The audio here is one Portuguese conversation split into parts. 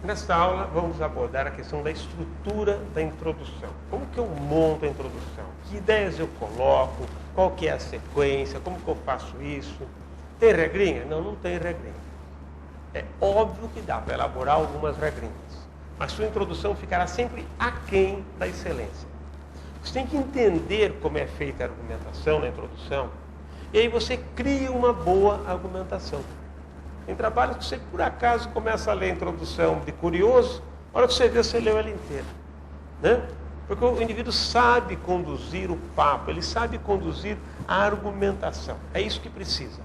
Nesta aula vamos abordar a questão da estrutura da introdução. Como que eu monto a introdução? Que ideias eu coloco? Qual que é a sequência? Como que eu faço isso? Tem regrinha? Não, não tem regrinha. É óbvio que dá para elaborar algumas regrinhas, mas sua introdução ficará sempre aquém da excelência. Você tem que entender como é feita a argumentação na introdução, e aí você cria uma boa argumentação. Tem trabalhos que você, por acaso, começa a ler a introdução de curioso, a hora que você vê, você leu ela inteira. Né? Porque o indivíduo sabe conduzir o papo, ele sabe conduzir a argumentação. É isso que precisa.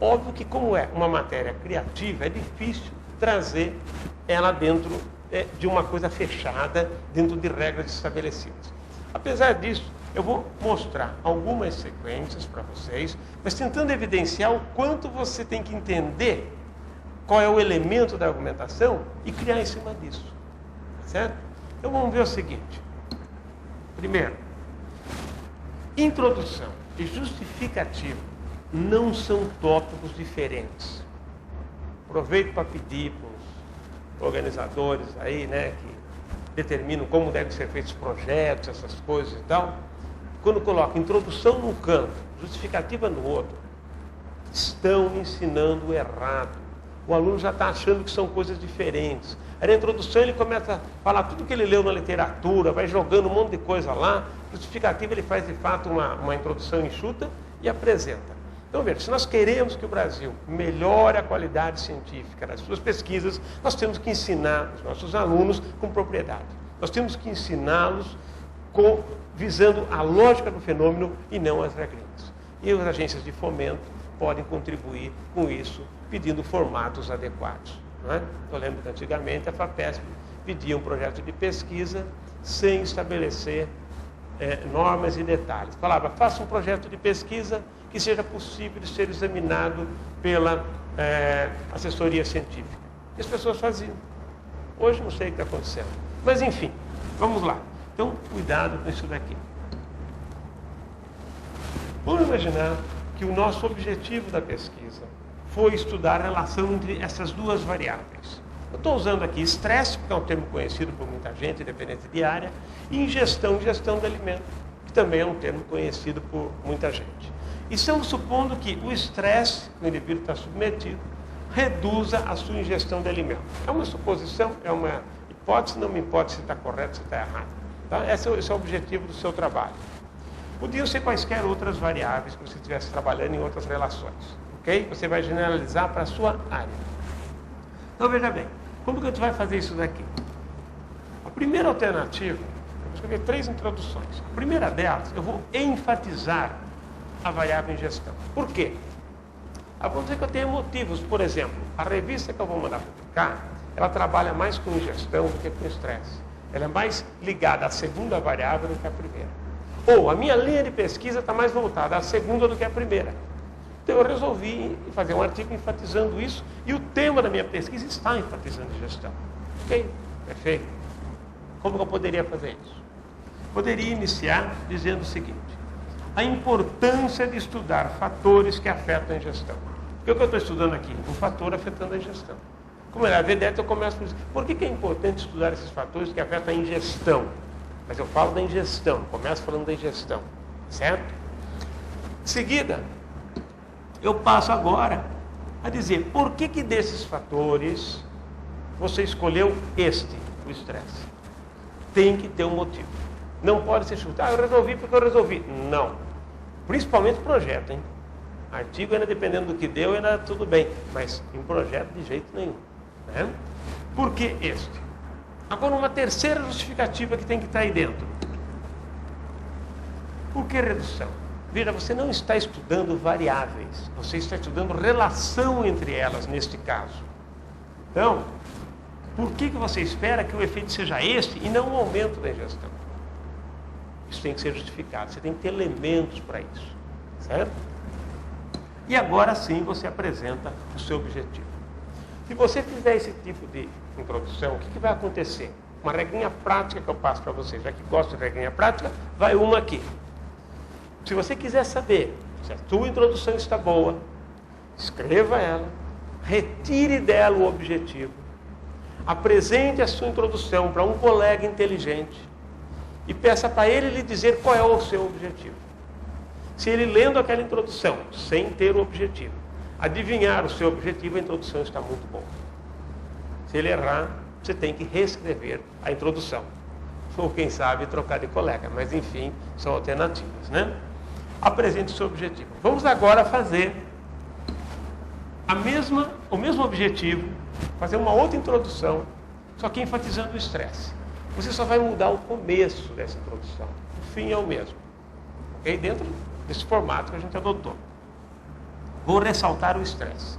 Óbvio que, como é uma matéria criativa, é difícil trazer ela dentro de uma coisa fechada, dentro de regras estabelecidas. Apesar disso, eu vou mostrar algumas sequências para vocês, mas tentando evidenciar o quanto você tem que entender qual é o elemento da argumentação e criar em cima disso. Certo? Então vamos ver o seguinte. Primeiro, introdução e justificativa não são tópicos diferentes. Aproveito para pedir para os organizadores aí, né, que determinam como devem ser feitos os projetos, essas coisas e tal. Quando coloca introdução num canto, justificativa no outro, estão ensinando errado. O aluno já está achando que são coisas diferentes. Aí na introdução ele começa a falar tudo que ele leu na literatura, vai jogando um monte de coisa lá. Justificativa ele faz de fato uma introdução enxuta e apresenta. Então veja, se nós queremos que o Brasil melhore a qualidade científica das suas pesquisas, nós temos que ensinar os nossos alunos com propriedade. Nós temos que ensiná-los visando a lógica do fenômeno e não as regrinhas. E as agências de fomento podem contribuir com isso, pedindo formatos adequados. Não é? Eu lembro que antigamente a FAPESP pedia um projeto de pesquisa sem estabelecer normas e detalhes. Falava, faça um projeto de pesquisa que seja possível de ser examinado pela assessoria científica. E as pessoas faziam. Hoje não sei o que está acontecendo. Mas enfim, vamos lá. Então, cuidado com isso daqui. Vamos imaginar que o nosso objetivo da pesquisa foi estudar a relação entre essas duas variáveis. Eu estou usando aqui estresse, porque é um termo conhecido por muita gente, independente de área, e ingestão do alimento, que também é um termo conhecido por muita gente. E estamos supondo que o estresse que o indivíduo está submetido reduza a sua ingestão de alimento. É uma suposição, é uma hipótese, não me importa se está correto, se está errado. Tá? Esse é o objetivo do seu trabalho. Podiam ser quaisquer outras variáveis que você estivesse trabalhando em outras relações. Ok? Você vai generalizar para a sua área. Então veja bem, como que a gente vai fazer isso daqui? A primeira alternativa, eu vou escrever 3 introduções. A primeira delas, eu vou enfatizar a variável ingestão. Por quê? Vamos dizer que eu tenho motivos. Por exemplo, a revista que eu vou mandar publicar, ela trabalha mais com ingestão do que com estresse. Ela é mais ligada à segunda variável do que à primeira. Ou a minha linha de pesquisa está mais voltada à segunda do que à primeira. Então eu resolvi fazer um artigo enfatizando isso, e o tema da minha pesquisa está enfatizando ingestão. Ok? Perfeito. Como que eu poderia fazer isso? Poderia iniciar dizendo o seguinte: a importância de estudar fatores que afetam a ingestão. Porque o que eu estou estudando aqui? Um fator afetando a ingestão. Como é a vedeta, eu começo por isso. Por que é importante estudar esses fatores que afetam a ingestão? Mas eu falo da ingestão, começo falando da ingestão. Certo? Em seguida, eu passo agora a dizer por que desses fatores você escolheu este, o estresse. Tem que ter um motivo. Não pode ser chutar, eu resolvi porque eu resolvi. Não. Principalmente projeto, hein? Artigo ainda dependendo do que deu, ainda tudo bem. Mas em projeto de jeito nenhum. Né? Por que este? Agora uma terceira justificativa que tem que estar aí dentro. Por que redução? Veja, você não está estudando variáveis. Você está estudando relação entre elas neste caso. Então, por que você espera que o efeito seja este e não um aumento da ingestão? Isso tem que ser justificado, você tem que ter elementos para isso, certo? E agora sim você apresenta o seu objetivo. Se você fizer esse tipo de introdução, o que vai acontecer? Uma regrinha prática que eu passo para vocês, já que gosto de regrinha prática, vai uma aqui. Se você quiser saber se a tua introdução está boa, escreva ela, retire dela o objetivo, Apresente a sua introdução para um colega inteligente e peça para ele lhe dizer qual é o seu objetivo. Se ele, lendo aquela introdução, sem ter o objetivo, adivinhar o seu objetivo, a introdução está muito boa. Se ele errar, você tem que reescrever a introdução. Ou, quem sabe, trocar de colega. Mas, enfim, são alternativas, né? Apresente o seu objetivo. Vamos agora fazer o mesmo objetivo, fazer uma outra introdução, só que enfatizando o estresse. Você só vai mudar o começo dessa introdução. O fim é o mesmo. Ok? Dentro desse formato que a gente adotou. Vou ressaltar o estresse.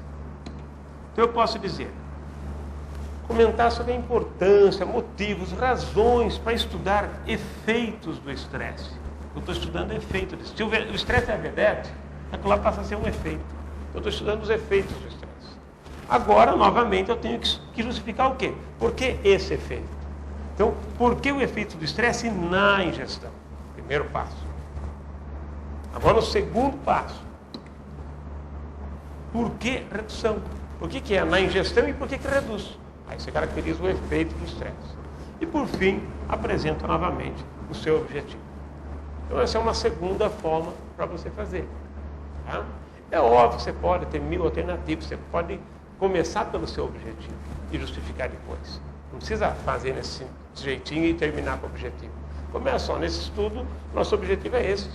Então eu posso dizer, comentar sobre a importância, motivos, razões para estudar efeitos do estresse. Eu estou estudando efeito disso. Se o estresse é verdade, aquilo lá passa a ser um efeito. Eu estou estudando os efeitos do estresse. Agora, novamente, eu tenho que justificar o quê? Por que esse efeito? Então, por que o efeito do estresse na ingestão? Primeiro passo. Agora, o segundo passo. Por que redução? Por que é na ingestão e por que reduz? Aí você caracteriza o efeito do estresse. E, por fim, apresenta novamente o seu objetivo. Então, essa é uma segunda forma para você fazer. Tá? É óbvio que você pode ter 1000 alternativas, você pode começar pelo seu objetivo e justificar depois. Não precisa fazer nesse jeitinho e terminar com o objetivo. Começa só nesse estudo, nosso objetivo é esse.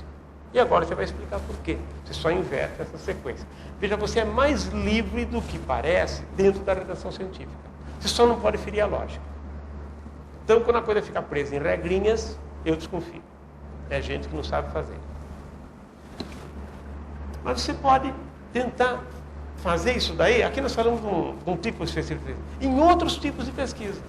E agora você vai explicar por quê. Você só inverte essa sequência. Veja, você é mais livre do que parece dentro da redação científica. Você só não pode ferir a lógica. Então, quando a coisa fica presa em regrinhas, eu desconfio. É gente que não sabe fazer. Mas você pode tentar fazer isso daí. Aqui nós falamos de um tipo específico. Em outros tipos de pesquisa.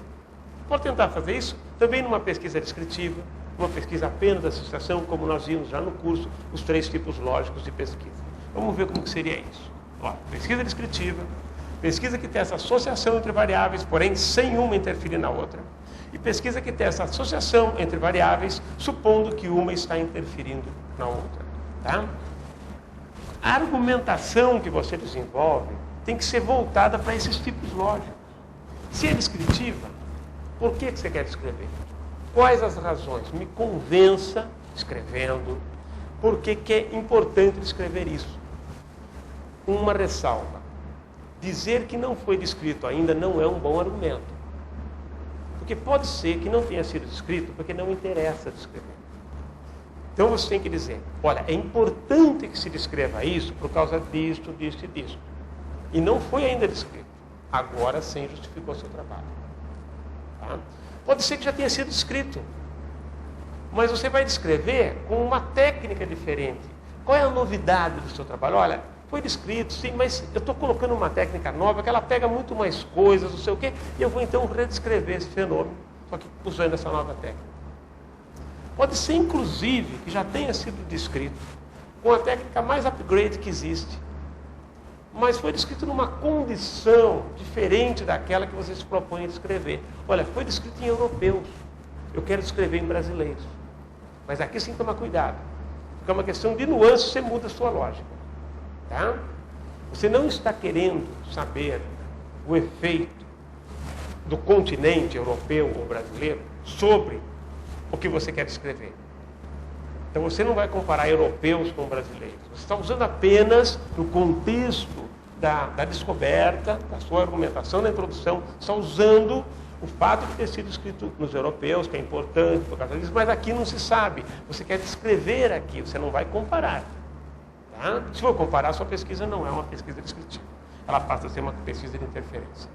Pode tentar fazer isso também numa pesquisa descritiva, uma pesquisa apenas da associação, como nós vimos já no curso, os 3 tipos lógicos de pesquisa. Vamos ver como que seria isso. Ó, pesquisa descritiva, pesquisa que tem essa associação entre variáveis, porém sem uma interferir na outra. E pesquisa que tem essa associação entre variáveis, supondo que uma está interferindo na outra. Tá? A argumentação que você desenvolve tem que ser voltada para esses tipos lógicos. Se é descritiva, por que você quer descrever? Quais as razões? Me convença, escrevendo, por que é importante descrever isso. Uma ressalva. Dizer que não foi descrito ainda não é um bom argumento. Porque pode ser que não tenha sido descrito porque não interessa descrever. Então você tem que dizer, olha, é importante que se descreva isso por causa disto, disto e disto. E não foi ainda descrito. Agora sim justificou seu trabalho. Tá? Pode ser que já tenha sido descrito. Mas você vai descrever com uma técnica diferente. Qual é a novidade do seu trabalho? Olha, foi descrito, sim, mas eu estou colocando uma técnica nova que ela pega muito mais coisas, não sei o quê, e eu vou então redescrever esse fenômeno, só que usando essa nova técnica. Pode ser, inclusive, que já tenha sido descrito com a técnica mais upgrade que existe, mas foi descrito numa condição diferente daquela que você se propõe a descrever. Olha, foi descrito em europeus, eu quero descrever em brasileiros. Mas aqui sim toma cuidado, porque é uma questão de nuance, você muda a sua lógica. Tá? Você não está querendo saber o efeito do continente europeu ou brasileiro sobre o que você quer descrever. Então você não vai comparar europeus com brasileiros. Você está usando apenas no contexto da descoberta, da sua argumentação, da introdução, está usando o fato de ter sido escrito nos europeus, que é importante por causa disso, mas aqui não se sabe. Você quer descrever aqui, você não vai comparar. Tá? Se for comparar, sua pesquisa não é uma pesquisa descritiva. Ela passa a ser uma pesquisa de interferência.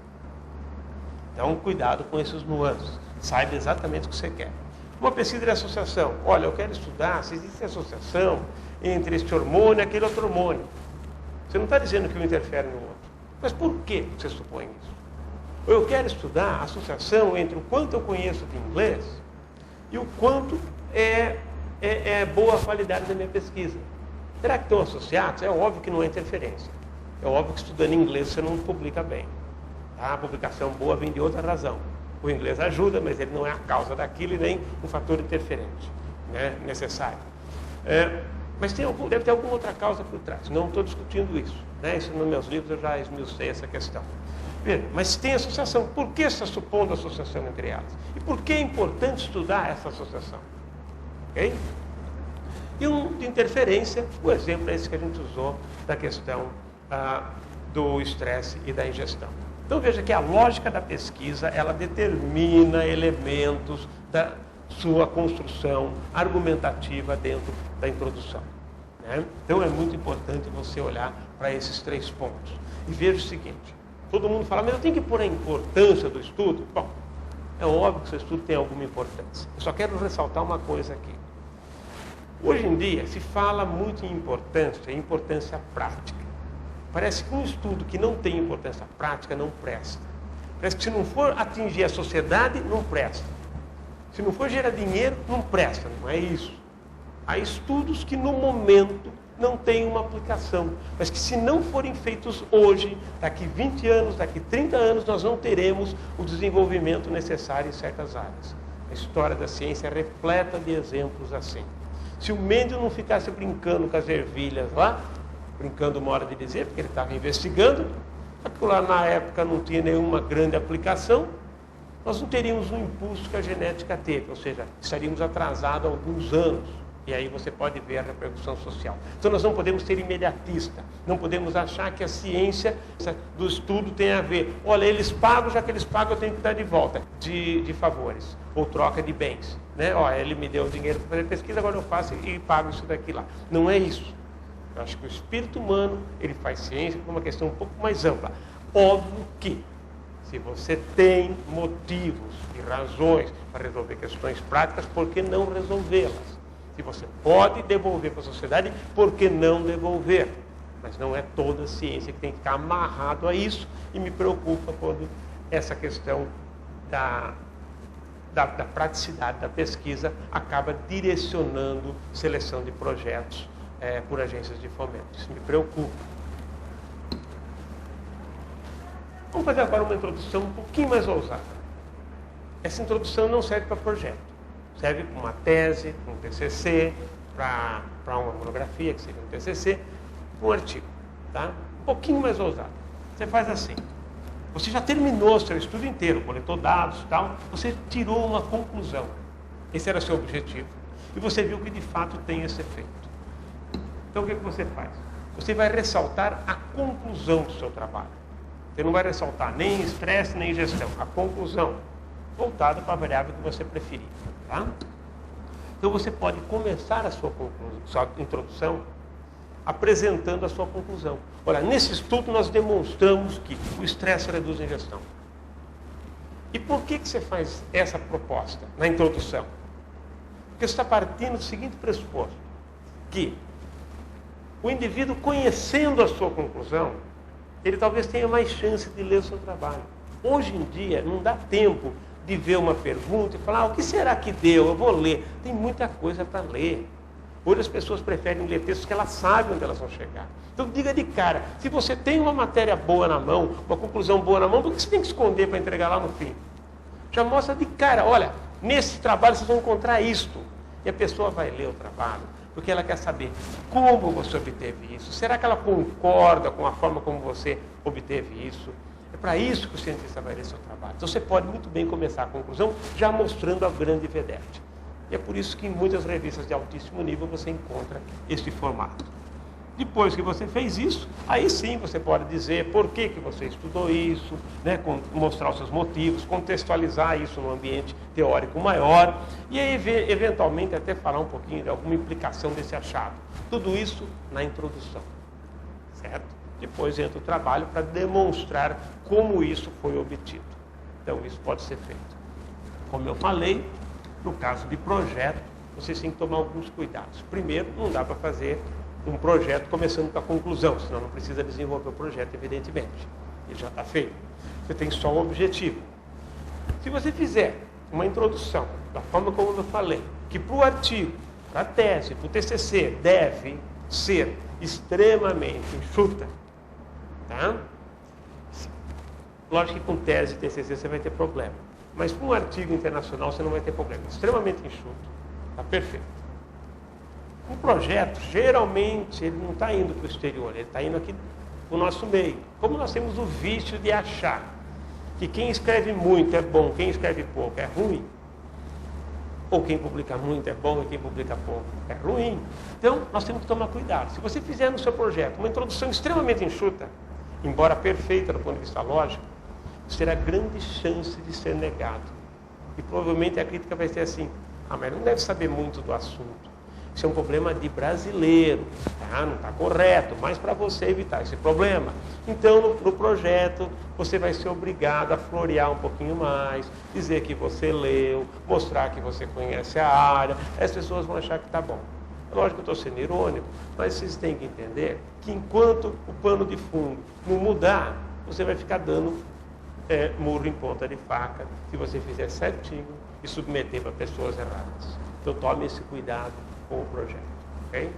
Então, cuidado com esses nuances. Saiba exatamente o que você quer. Uma pesquisa de associação. Olha, eu quero estudar se existe associação entre este hormônio e aquele outro hormônio. Você não está dizendo que um interfere no outro. Mas por que você supõe isso? Ou eu quero estudar a associação entre o quanto eu conheço de inglês e o quanto é boa a qualidade da minha pesquisa. Será que estão associados? É óbvio que não é interferência. É óbvio que estudando inglês você não publica bem. Tá? A publicação boa vem de outra razão. O inglês ajuda, mas ele não é a causa daquilo e nem um fator interferente, né, necessário. Mas deve ter alguma outra causa por trás. Não estou discutindo isso. Né? Isso nos meus livros eu já esmiucei essa questão. Veja, mas tem associação. Por que está supondo associação entre elas? E por que é importante estudar essa associação? Ok? E de interferência, o exemplo é esse que a gente usou da questão do estresse e da ingestão. Então veja que a lógica da pesquisa, ela determina elementos da sua construção argumentativa dentro da introdução. Né? Então é muito importante você olhar para esses 3 pontos. E veja o seguinte, todo mundo fala, mas eu tenho que pôr a importância do estudo? Bom, é óbvio que o seu estudo tem alguma importância. Eu só quero ressaltar uma coisa aqui. Hoje em dia se fala muito em importância prática. Parece que um estudo que não tem importância prática não presta. Parece que se não for atingir a sociedade, não presta. Se não for gerar dinheiro, não presta. Não é isso. Há estudos que no momento não têm uma aplicação, mas que se não forem feitos hoje, daqui 20 anos, daqui 30 anos, nós não teremos o desenvolvimento necessário em certas áreas. A história da ciência é repleta de exemplos assim. Se o Mendel não ficasse brincando com as ervilhas lá, brincando uma hora de dizer, porque ele estava investigando, aquilo lá na época não tinha nenhuma grande aplicação, nós não teríamos o impulso que a genética teve, ou seja, estaríamos atrasados alguns anos. E aí você pode ver a repercussão social. Então nós não podemos ser imediatistas, não podemos achar que a ciência do estudo tem a ver. Olha, eles pagam, já que eles pagam eu tenho que dar de volta, de favores, ou troca de bens. Né? Olha, ele me deu dinheiro para fazer pesquisa, agora eu faço e pago isso daqui lá. Não é isso. Eu acho que o espírito humano, ele faz ciência por uma questão um pouco mais ampla. Óbvio que, se você tem motivos e razões para resolver questões práticas, por que não resolvê-las? Se você pode devolver para a sociedade, por que não devolver? Mas não é toda a ciência que tem que ficar amarrado a isso, e me preocupa quando essa questão da praticidade da pesquisa acaba direcionando seleção de projetos por agências de fomento. Isso me preocupa. Vamos fazer agora uma introdução um pouquinho mais ousada. Essa introdução não serve para projeto. Serve para uma tese, para um TCC, para uma monografia, que seria um TCC, para um artigo. Tá? Um pouquinho mais ousado. Você faz assim. Você já terminou o seu estudo inteiro, coletou dados e tal, você tirou uma conclusão. Esse era o seu objetivo. E você viu que de fato tem esse efeito. Então o que você faz? Você vai ressaltar a conclusão do seu trabalho. Você não vai ressaltar nem estresse, nem gestão. A conclusão, voltada para a variável que você preferir. Tá? Então você pode começar a sua introdução apresentando a sua conclusão. Olha, nesse estudo nós demonstramos que o estresse reduz a ingestão. E por que você faz essa proposta na introdução? Porque você está partindo do seguinte pressuposto, que o indivíduo, conhecendo a sua conclusão, ele talvez tenha mais chance de ler o seu trabalho. Hoje em dia não dá tempo de ver uma pergunta e falar, o que será que deu? Eu vou ler. Tem muita coisa para ler. Hoje as pessoas preferem ler textos que elas sabem onde elas vão chegar. Então diga de cara, se você tem uma matéria boa na mão, uma conclusão boa na mão, por que você tem que esconder para entregar lá no fim? Já mostra de cara, olha, nesse trabalho vocês vão encontrar isto. E a pessoa vai ler o trabalho, porque ela quer saber como você obteve isso. Será que ela concorda com a forma como você obteve isso? É para isso que o cientista vai ler seu trabalho. Então você pode muito bem começar a conclusão já mostrando a grande vedete. E é por isso que em muitas revistas de altíssimo nível você encontra este formato. Depois que você fez isso, aí sim você pode dizer por que você estudou isso, né, mostrar os seus motivos, contextualizar isso no ambiente teórico maior, e aí eventualmente até falar um pouquinho de alguma implicação desse achado. Tudo isso na introdução, certo? Depois entra o trabalho para demonstrar como isso foi obtido. Então isso pode ser feito. Como eu falei, no caso de projeto, vocês têm que tomar alguns cuidados. Primeiro, não dá para fazer um projeto começando com a conclusão, senão não precisa desenvolver o projeto, evidentemente. Ele já está feito. Você tem só um objetivo. Se você fizer uma introdução, da forma como eu falei, que para o artigo, para a tese, para o TCC, deve ser extremamente enxuta, tá? Lógico que com tese e TCC você vai ter problema. Mas com um artigo internacional você não vai ter problema. Extremamente enxuto. Está perfeito. Um projeto, geralmente, ele não está indo para o exterior. Ele está indo aqui o nosso meio. Como nós temos o vício de achar que quem escreve muito é bom, quem escreve pouco é ruim, ou quem publica muito é bom e quem publica pouco é ruim, então nós temos que tomar cuidado. Se você fizer no seu projeto uma introdução extremamente enxuta, embora perfeita do ponto de vista lógico, você terá grande chance de ser negado. E provavelmente a crítica vai ser assim: ah, mas não deve saber muito do assunto. Isso é um problema de brasileiro, tá? Não está correto, mas para você evitar esse problema, então no projeto você vai ser obrigado a florear um pouquinho mais, dizer que você leu, mostrar que você conhece a área, as pessoas vão achar que está bom. É lógico que eu estou sendo irônico, mas vocês têm que entender que enquanto o pano de fundo não mudar, você vai ficar dando murro em ponta de faca, se você fizer certinho e submeter para pessoas erradas. Então tome esse cuidado com o projeto, ok?